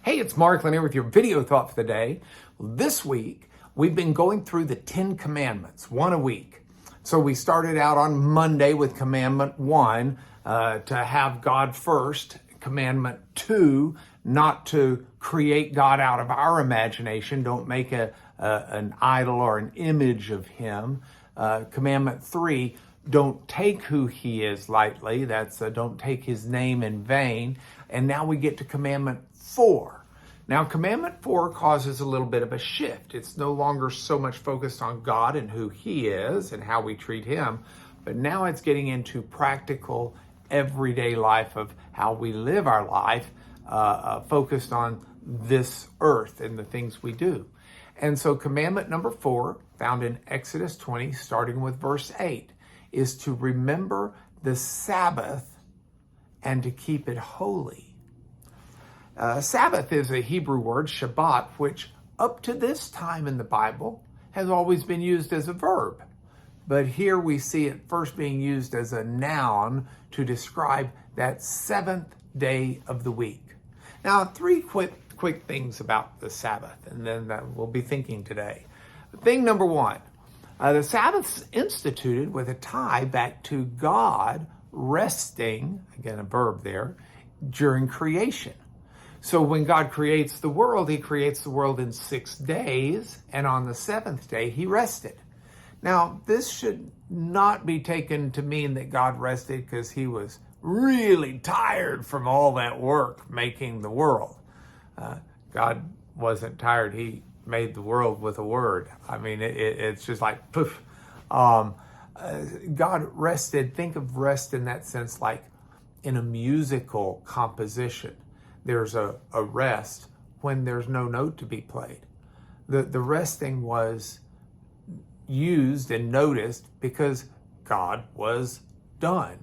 Hey, it's Mark Lanier with your video thought for the day. This week, we've been going through the 10 Commandments, one a week. So we started out on Monday with Commandment 1, to have God first. Commandment 2, not to create God out of our imagination. Don't make an idol or an image of him. Commandment 3, don't take who he is lightly. That's don't take his name in vain. And now we get to Commandment 4. Now, Commandment 4 causes a little bit of a shift. It's no longer so much focused on God and who he is and how we treat him, but now it's getting into practical, everyday life of how we live our life, focused on this earth and the things we do. And so commandment number 4, found in Exodus 20, starting with verse 8, is to remember the Sabbath and to keep it holy. Sabbath is a Hebrew word, Shabbat, which up to this time in the Bible has always been used as a verb. But here we see it first being used as a noun to describe that seventh day of the week. Now, 3 quick things about the Sabbath, and then we'll be thinking today. Thing number 1, the Sabbath's instituted with a tie back to God resting, again a verb there, during creation. So when God creates the world, he creates the world in 6 days, and on the 7th day he rested. Now, this should not be taken to mean that God rested because he was really tired from all that work making the world. God wasn't tired. He made the world with a word. I mean, it's just like poof. God rested. Think of rest in that sense like in a musical composition. There's a rest when there's no note to be played. The resting was used and noticed because God was done.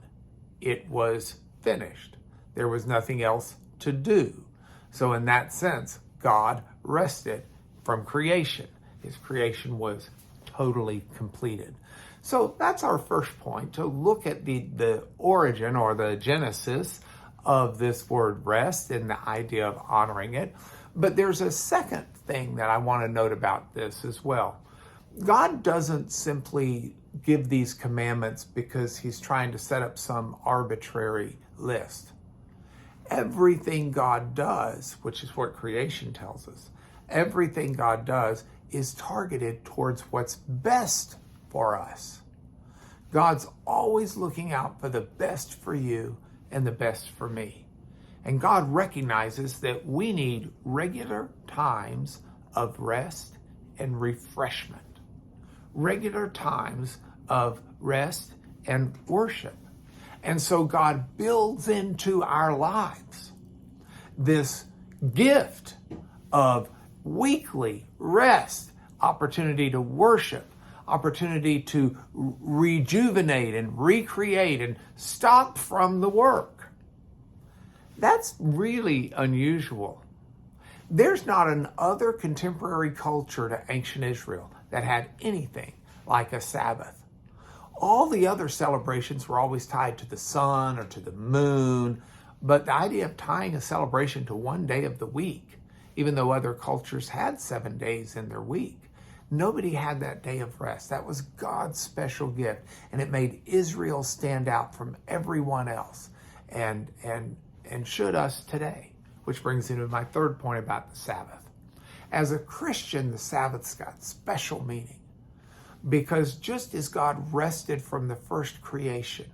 It was finished. There was nothing else to do. So in that sense, God rested from creation. His creation was totally completed. So that's our first point, to look at the origin or the genesis of this word rest and the idea of honoring it. But there's a second thing that I want to note about this as well. God doesn't simply give these commandments because he's trying to set up some arbitrary list. Everything God does, which is what creation tells us, everything God does is targeted towards what's best for us. God's always looking out for the best for you and the best for me. And God recognizes that we need regular times of rest and refreshment. Regular times of rest and worship. And so God builds into our lives this gift of weekly rest, opportunity to worship, opportunity to rejuvenate and recreate and stop from the work. That's really unusual. There's not an other contemporary culture to ancient Israel that had anything like a Sabbath. All the other celebrations were always tied to the sun or to the moon, but the idea of tying a celebration to one day of the week, even though other cultures had 7 days in their week, nobody had that day of rest. That was God's special gift, and it made Israel stand out from everyone else, and should us today, which brings me to my third point about the Sabbath. As a Christian, the Sabbath's got special meaning, because just as God rested from the first creation,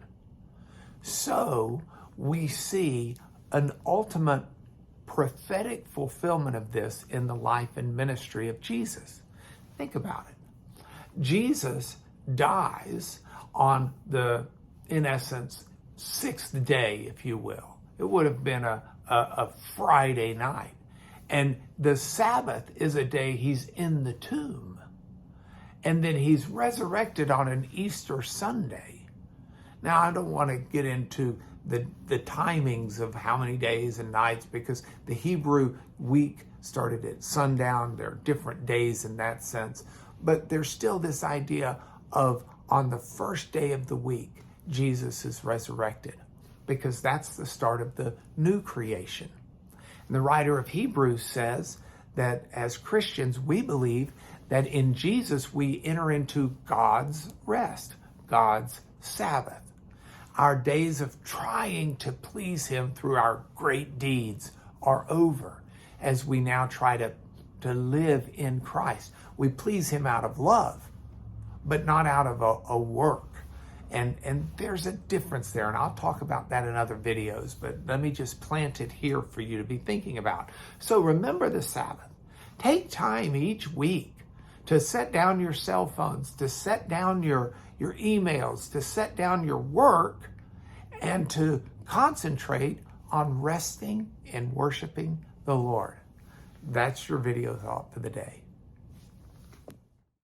so we see an ultimate prophetic fulfillment of this in the life and ministry of Jesus. Think about it. Jesus dies on the, in essence, 6th day, if you will. It would have been a Friday night. And the Sabbath is a day he's in the tomb. And then he's resurrected on an Easter Sunday. Now, I don't want to get into the timings of how many days and nights, because the Hebrew week started at sundown. There are different days in that sense. But there's still this idea of on the first day of the week, Jesus is resurrected, because that's the start of the new creation. And the writer of Hebrews says that as Christians, we believe that in Jesus we enter into God's rest, God's Sabbath. Our days of trying to please him through our great deeds are over as we now try to live in Christ. We please him out of love, but not out of a work. And there's a difference there, and I'll talk about that in other videos, but let me just plant it here for you to be thinking about. So remember the Sabbath. Take time each week to set down your cell phones, to set down your emails, to set down your work, and to concentrate on resting and worshiping the Lord. That's your video thought for the day.